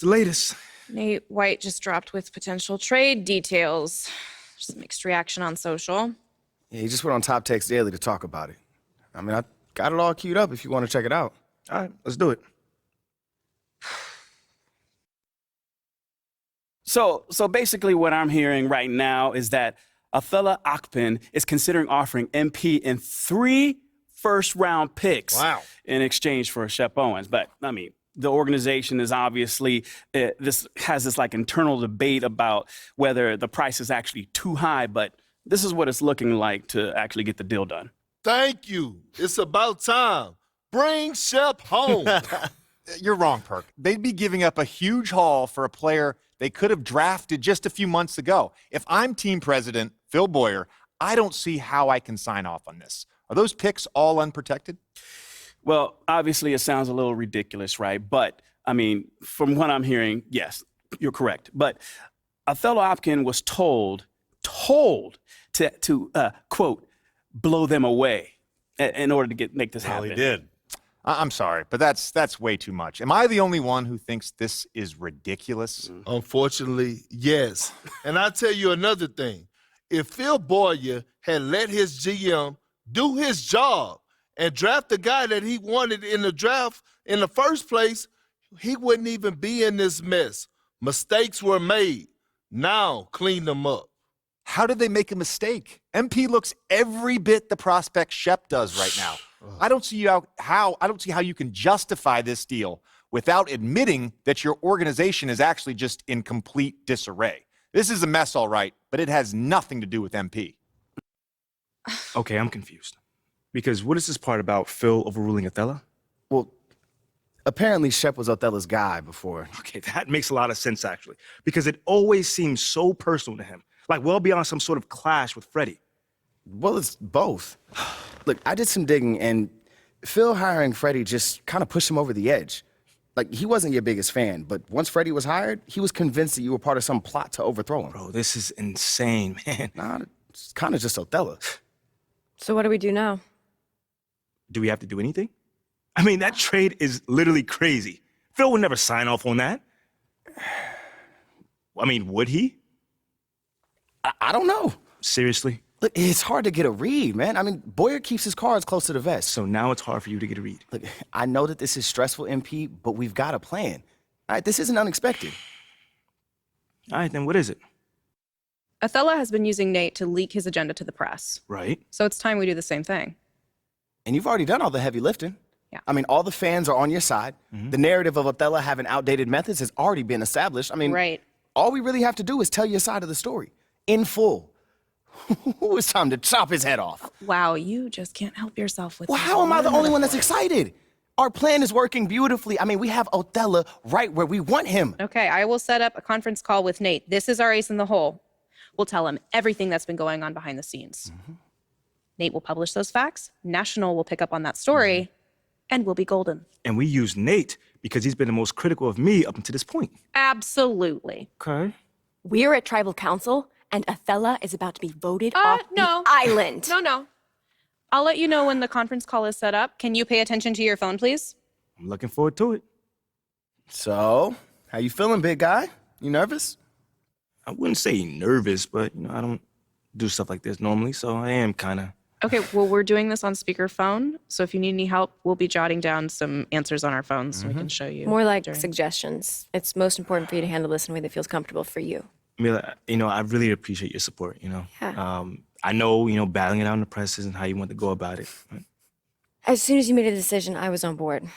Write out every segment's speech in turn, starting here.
the latest? Nate White just dropped with potential trade details. Just mixed reaction on social. Yeah, he just went on Top Text Daily to talk about it. I mean, I got it all queued up if you want to check it out. All right, let's do it. So basically what I'm hearing right now is that Othello Akpin is considering offering MP in 3 first-round picks in exchange for Shep Owens. But, I mean, the organization is obviously, this like internal debate about whether the price is actually too high, but this is what it's looking like to actually get the deal done. Thank you. It's about time. Bring Shep home. You're wrong, Perk. They'd be giving up a huge haul for a player they could have drafted just a few months ago. If I'm team president, Phil Boyer, I don't see how I can sign off on this. Are those picks all unprotected? Well, obviously it sounds a little ridiculous, right? But, I mean, from what I'm hearing, yes, you're correct. But Othello Akpin was told to quote, blow them away in order to make this happen. Well, he did. I'm sorry, but that's way too much. Am I the only one who thinks this is ridiculous? Unfortunately, yes. And I'll tell you another thing. If Phil Boyer had let his GM do his job and draft the guy that he wanted in the draft in the first place, he wouldn't even be in this mess. Mistakes were made. Now clean them up. How did they make a mistake? MP looks every bit the prospect Shep does right now. I don't see how you can justify this deal without admitting that your organization is actually just in complete disarray. This is a mess, all right, but it has nothing to do with MP. Okay, I'm confused. Because what is this part about Phil overruling Othello? Well, apparently Shep was Othello's guy before. Okay, that makes a lot of sense, actually. Because it always seems so personal to him. Like well beyond some sort of clash with Freddie. Well, it's both. Look, I did some digging, and Phil hiring Freddie just kind of pushed him over the edge. Like, he wasn't your biggest fan, but once Freddie was hired, he was convinced that you were part of some plot to overthrow him. Bro, this is insane, man. Nah, it's kind of just Othello. So what do we do now? Do we have to do anything? I mean, that trade is literally crazy. Phil would never sign off on that. I mean, would he? I don't know. Seriously? Look, it's hard to get a read, man. I mean, Boyer keeps his cards close to the vest. So now it's hard for you to get a read. Look, I know that this is stressful, MP, but we've got a plan. All right, this isn't unexpected. All right, then what is it? Othello has been using Nate to leak his agenda to the press. Right. So it's time we do the same thing. And you've already done all the heavy lifting. Yeah. I mean, all the fans are on your side. Mm-hmm. The narrative of Othello having outdated methods has already been established. I mean, right. All we really have to do is tell your side of the story in full. It's time to chop his head off. Wow, you just can't help yourself with Well, how am I the only one that's excited? Our plan is working beautifully. I mean, we have Othello right where we want him. Okay, I will set up a conference call with Nate. This is our ace in the hole. We'll tell him everything that's been going on behind the scenes. Mm-hmm. Nate will publish those facts. National will pick up on that story, and we'll be golden. And we use Nate because he's been the most critical of me up until this point. Absolutely. Okay. We're at Tribal Council, and Othello is about to be voted off the island. No. I'll let you know when the conference call is set up. Can you pay attention to your phone, please? I'm looking forward to it. So, how you feeling, big guy? You nervous? I wouldn't say nervous, but, I don't do stuff like this normally, so I am kind of. Okay, well, we're doing this on speakerphone, so if you need any help, we'll be jotting down some answers on our phones so we can show you. More like suggestions. It's most important for you to handle this in a way that feels comfortable for you. Mila, I really appreciate your support, Yeah. I know, battling it out in the press isn't how you want to go about it. As soon as you made a decision, I was on board.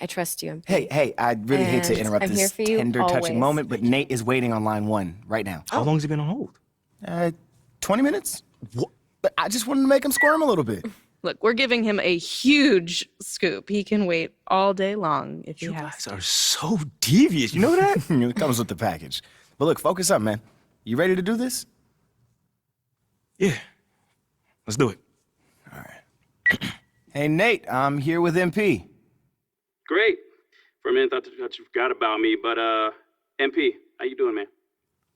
I trust you. Hey, I really hate to And interrupt I'm here this for you tender, touching always. moment, but Nate is waiting on line 1 right now. How long has he been on hold? 20 minutes? What? But I just wanted to make him squirm a little bit. Look, we're giving him a huge scoop. He can wait all day long if he You has. guys are so devious. You know that? It comes with the package. But look, focus up, man. You ready to do this? Yeah. Let's do it. All right. Hey, Nate, I'm here with MP. Great. For a minute, I thought you forgot about me, but MP, how you doing, man?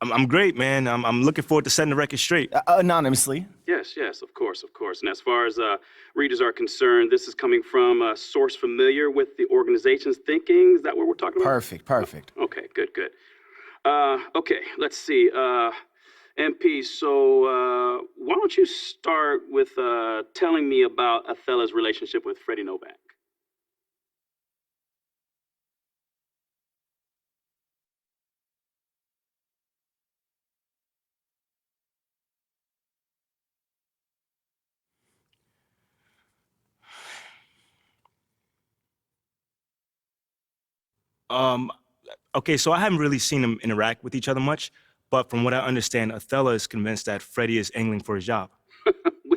I'm great, man. I'm looking forward to setting the record straight. Anonymously. Yes, of course. And as far as readers are concerned, this is coming from a source familiar with the organization's thinking. Is that what we're talking about? Perfect. Okay, good. Okay, let's see. MP, so why don't you start with telling me about Othello's relationship with Freddie Novak? Okay, so I haven't really seen them interact with each other much, but from what I understand, Othello is convinced that Freddie is angling for his job.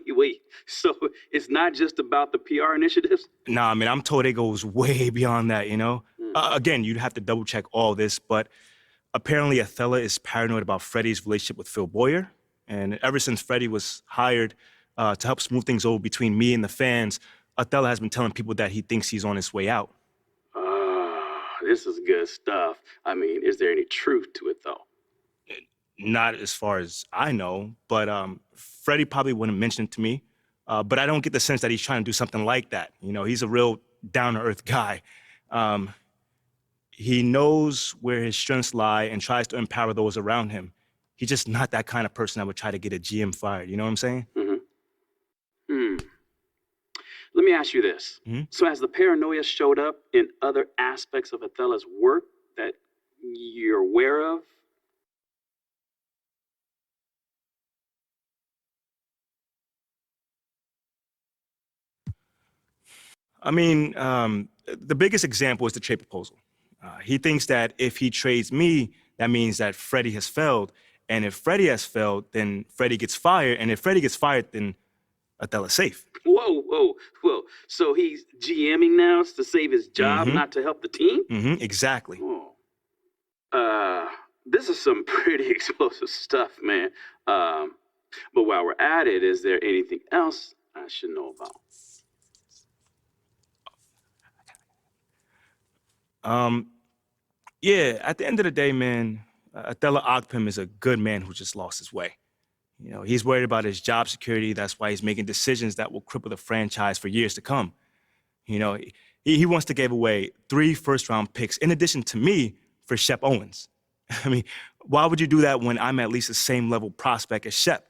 Wait. So it's not just about the PR initiatives? Nah, I mean, I'm told it goes way beyond that, you know? Again, you'd have to double check all this, but apparently Othello is paranoid about Freddie's relationship with Phil Boyer. And ever since Freddie was hired to help smooth things over between me and the fans, Othello has been telling people that he thinks he's on his way out. This is good stuff. I mean, is there any truth to it, though? Not as far as I know, but Freddie probably wouldn't mention it to me. But I don't get the sense that he's trying to do something like that. You know, he's a real down-to-earth guy. He knows where his strengths lie and tries to empower those around him. He's just not that kind of person that would try to get a GM fired. You know what I'm saying? Let me ask you this. Mm-hmm. So has the paranoia showed up in other aspects of Othello's work that you're aware of? I mean, the biggest example is the trade proposal. He thinks that if he trades me, that means that Freddie has failed. And if Freddie has failed, then Freddie gets fired. And if Freddie gets fired, then Othello's safe. Whoa. So he's GMing now to save his job, not to help the team? Exactly. Oh. This is some pretty explosive stuff, man. But while we're at it, is there anything else I should know about? Yeah, at the end of the day, man, Othello Ogpim is a good man who just lost his way. You know, he's worried about his job security. That's why he's making decisions that will cripple the franchise for years to come. You know, he wants to give away 3 first-round picks in addition to me for Shep Owens. I mean, why would you do that when I'm at least the same level prospect as Shep?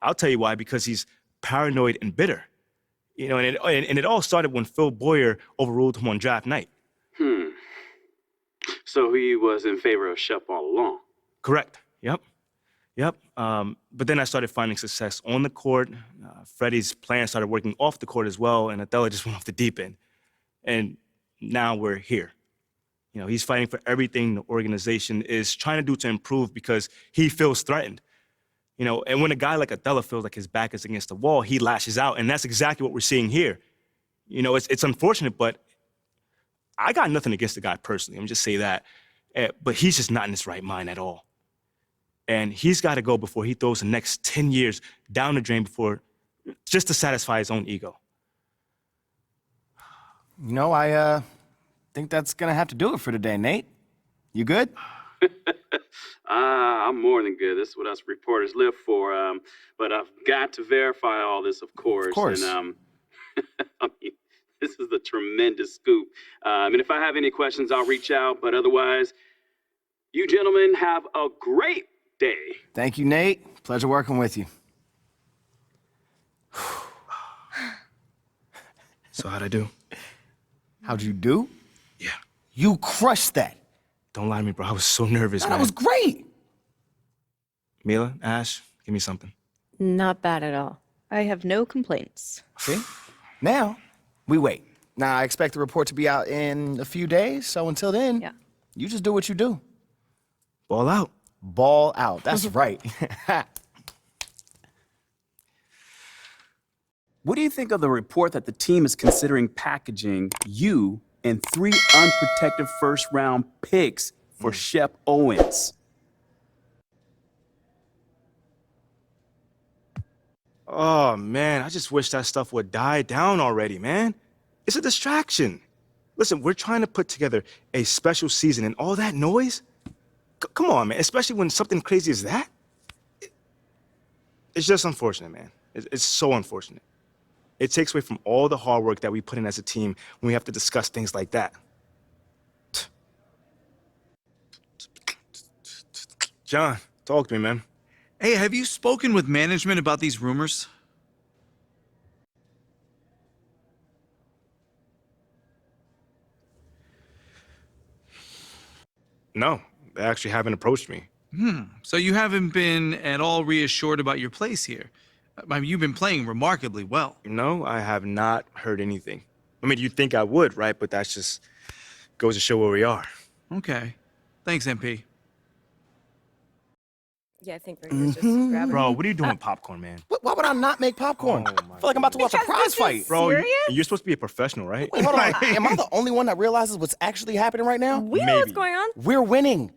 I'll tell you why, because he's paranoid and bitter. You know, and it all started when Phil Boyer overruled him on draft night. So he was in favor of Shep all along? Correct. Yep. But then I started finding success on the court. Freddie's plan started working off the court as well, and Othello just went off the deep end. And now we're here. You know, he's fighting for everything the organization is trying to do to improve because he feels threatened. You know, and when a guy like Othello feels like his back is against the wall, he lashes out, and that's exactly what we're seeing here. You know, it's unfortunate, but I got nothing against the guy personally. Let me just say that. But he's just not in his right mind at all. And he's got to go before he throws the next 10 years down the drain just to satisfy his own ego. You know, I think that's gonna have to do it for today, Nate. You good? I'm more than good. This is what us reporters live for. But I've got to verify all this, of course. Of course. And I mean, this is a tremendous scoop. And if I have any questions, I'll reach out. But otherwise, you gentlemen have a great day. Thank you, Nate. Pleasure working with you. So how'd I do? How'd you do? Yeah. You crushed that. Don't lie to me, bro. I was so nervous, man. That was great. Mila, Ash, give me something. Not bad at all. I have no complaints. See? Now, we wait. Now, I expect the report to be out in a few days, so until then, Yeah. you just do what you do. Ball out. Ball out. That's right. What do you think of the report that the team is considering packaging you and 3 unprotected first-round picks for Shep Owens? Oh, man, I just wish that stuff would die down already, man. It's a distraction. Listen, we're trying to put together a special season, and all that noise? come on, man. Especially when something crazy as that. It's just unfortunate, man. It's so unfortunate. It takes away from all the hard work that we put in as a team when we have to discuss things like that. John, talk to me, man. Hey, have you spoken with management about these rumors? No, they actually haven't approached me. So you haven't been at all reassured about your place here? I mean, you've been playing remarkably well. No, I have not heard anything. I mean, you'd think I would, right? But that's just goes to show where we are. Okay. Thanks, MP. Yeah, I think we're gonna just grab it. Bro, what are you doing with popcorn, man? Why would I not make popcorn? Oh, I feel like I'm about to watch a prize fight. Bro, you're supposed to be a professional, right? Wait, hold on. Am I the only one that realizes what's actually happening right now? We know what's going on. We're winning.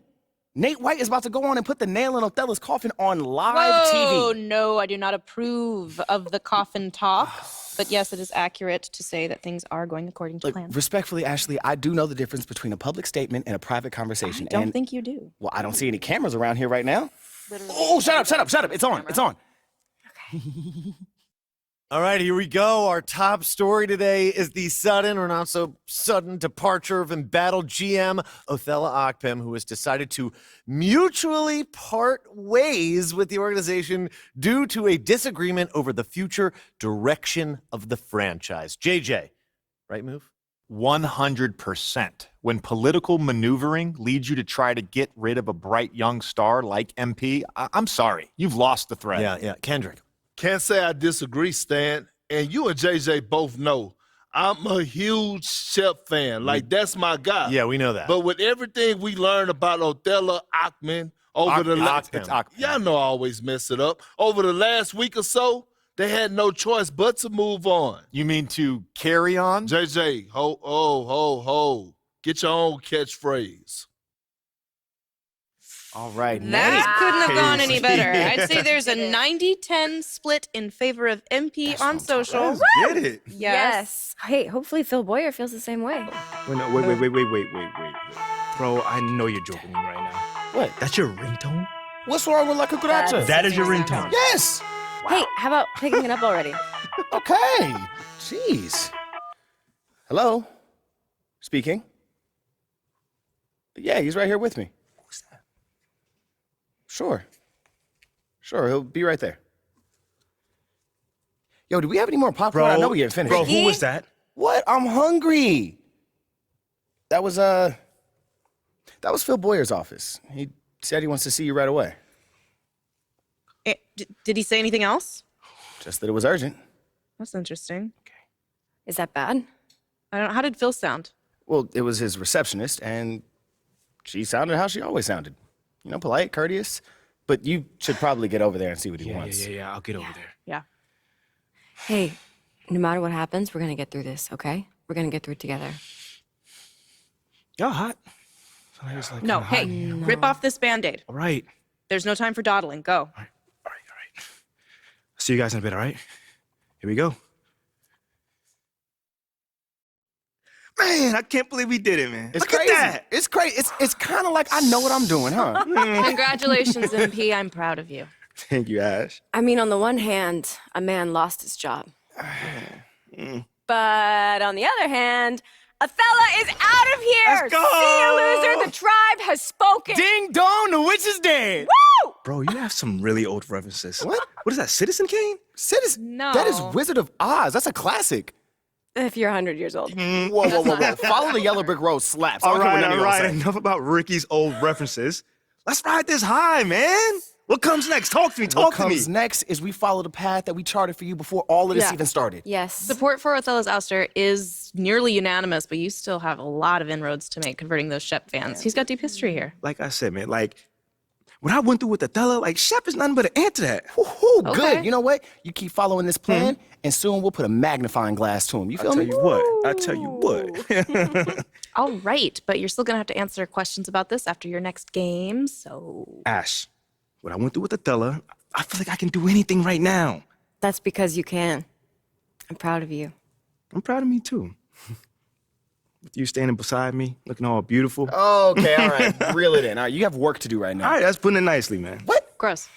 Nate White is about to go on and put the nail in Othello's coffin on live Whoa, TV. no, I do not approve of the coffin talk. But yes, it is accurate to say that things are going according to Look, plan. respectfully, Ashley, I do know the difference between a public statement and a private conversation. I don't and, think you do. well, I don't see any cameras around here right now. Oh, shut up. It's on. It's on. All right, here we go. Our top story today is the sudden or not so sudden departure of embattled GM Othello Akpem, who has decided to mutually part ways with the organization due to a disagreement over the future direction of the franchise. JJ, right move? 100%. When political maneuvering leads you to try to get rid of a bright young star like MP, I'm sorry. You've lost the thread. Yeah. Kendrick. Can't say I disagree, Stan. And you and JJ both know I'm a huge Shep fan. Like, that's my guy. Yeah, we know that. But with everything we learned about Othello Akpem over the last... It's Akpem. Y'all know I always mess it up. Over the last week or so, they had no choice but to move on. You mean to carry on? JJ, ho. Get your own catchphrase. All right, That couldn't have gone any Hey. better. I'd say there's a 90-10 split in favor of MP on social. Get it. Yes. Hey, hopefully Phil Boyer feels the same way. Wait, Bro, I know you're joking with me right now. What? That's your ringtone? What's wrong with La Cucaracha? That is your ringtone? Yes. Hey, how about picking it up already? Okay. Jeez. Hello? Speaking. Yeah, he's right here with me. Who's that? Sure, he'll be right there. Yo, do we have any more popcorn? I know we haven't finished. Bro, who was that? What? I'm hungry. That was Phil Boyer's office. He said he wants to see you right away. Did he say anything else? Just that it was urgent. That's interesting. Is that bad? I don't. How did Phil sound? Well, it was his receptionist, and she sounded how she always sounded. You know, polite, courteous. But you should probably get over there and see what he wants. Yeah, I'll get over there. Yeah. Hey, no matter what happens, we're gonna get through this, okay? We're gonna get through it together. Y'all hot? So I was like, No. kinda Hey, hot. rip off this Band-Aid. All right. There's no time for dawdling. Go. All right. See you guys in a bit, all right? Here we go. Man, I can't believe we did it, man. It's Look crazy. at that. It's crazy. It's kind of like I know what I'm doing, huh? Congratulations, MP. I'm proud of you. Thank you, Ash. I mean, on the one hand, a man lost his job. But on the other hand, Othello is out of here! Let's go! See you, loser! The tribe has spoken! Ding dong, the witch is dead. Woo! Bro, you have some really old references. What? What is that, Citizen Kane? Citizen. No. That is Wizard of Oz. That's a classic. If you're 100 years old. Whoa. Follow the yellow brick road slaps. I All don't care what right, none all of y'all right. say. Enough about Ricky's old references. Let's ride this high, man. What comes next? Talk to me. What Talk to me. comes next is we follow the path that we charted for you before all of this Yeah. even started. Yes. Support for Othello's ouster is nearly unanimous, but you still have a lot of inroads to make converting those Shep fans. He's got deep history here. Like I said, man, like, what I went through with Othello, like, Shep is nothing but an answer to that. Woohoo, Okay. good. You know what? You keep following this plan, and soon we'll put a magnifying glass to him. You feel I me? tell you what. All right, but you're still going to have to answer questions about this after your next game, so... Ash, what I went through with Othello, I feel like I can do anything right now. That's because you can. I'm proud of you. I'm proud of me, too. With you standing beside me, looking all beautiful. Okay, all right. Reel it in. All right, you have work to do right now. All right, that's putting it nicely, man. Gross.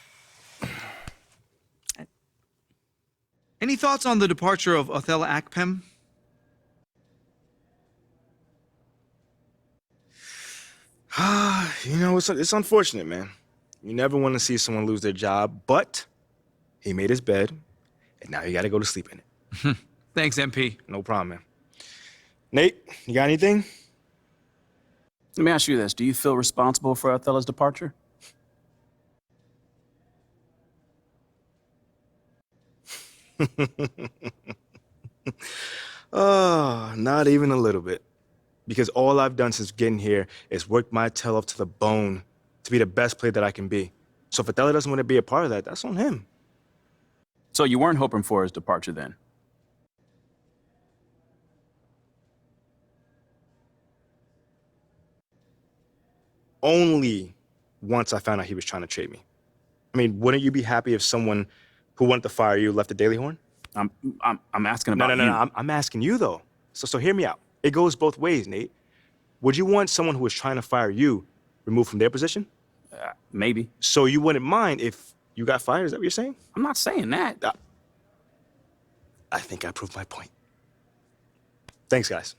Any thoughts on the departure of Othello Akpem? You know, it's unfortunate, man. You never want to see someone lose their job, but he made his bed, and now you got to go to sleep in it. Thanks, MP. No problem, man. Nate, you got anything? Let me ask you this. Do you feel responsible for Othello's departure? Oh, not even a little bit. Because all I've done since getting here is work my tail off to the bone to be the best player that I can be. So if Othello doesn't want to be a part of that, that's on him. So you weren't hoping for his departure then? Only once I found out he was trying to trade me. I mean, wouldn't you be happy if someone who wanted to fire you left the Daily Horn? I'm asking about No. you. I'm asking you, though. So hear me out. It goes both ways, Nate. Would you want someone who was trying to fire you removed from their position? Maybe. So you wouldn't mind if you got fired? Is that what you're saying? I'm not saying that. I think I proved my point. Thanks, guys.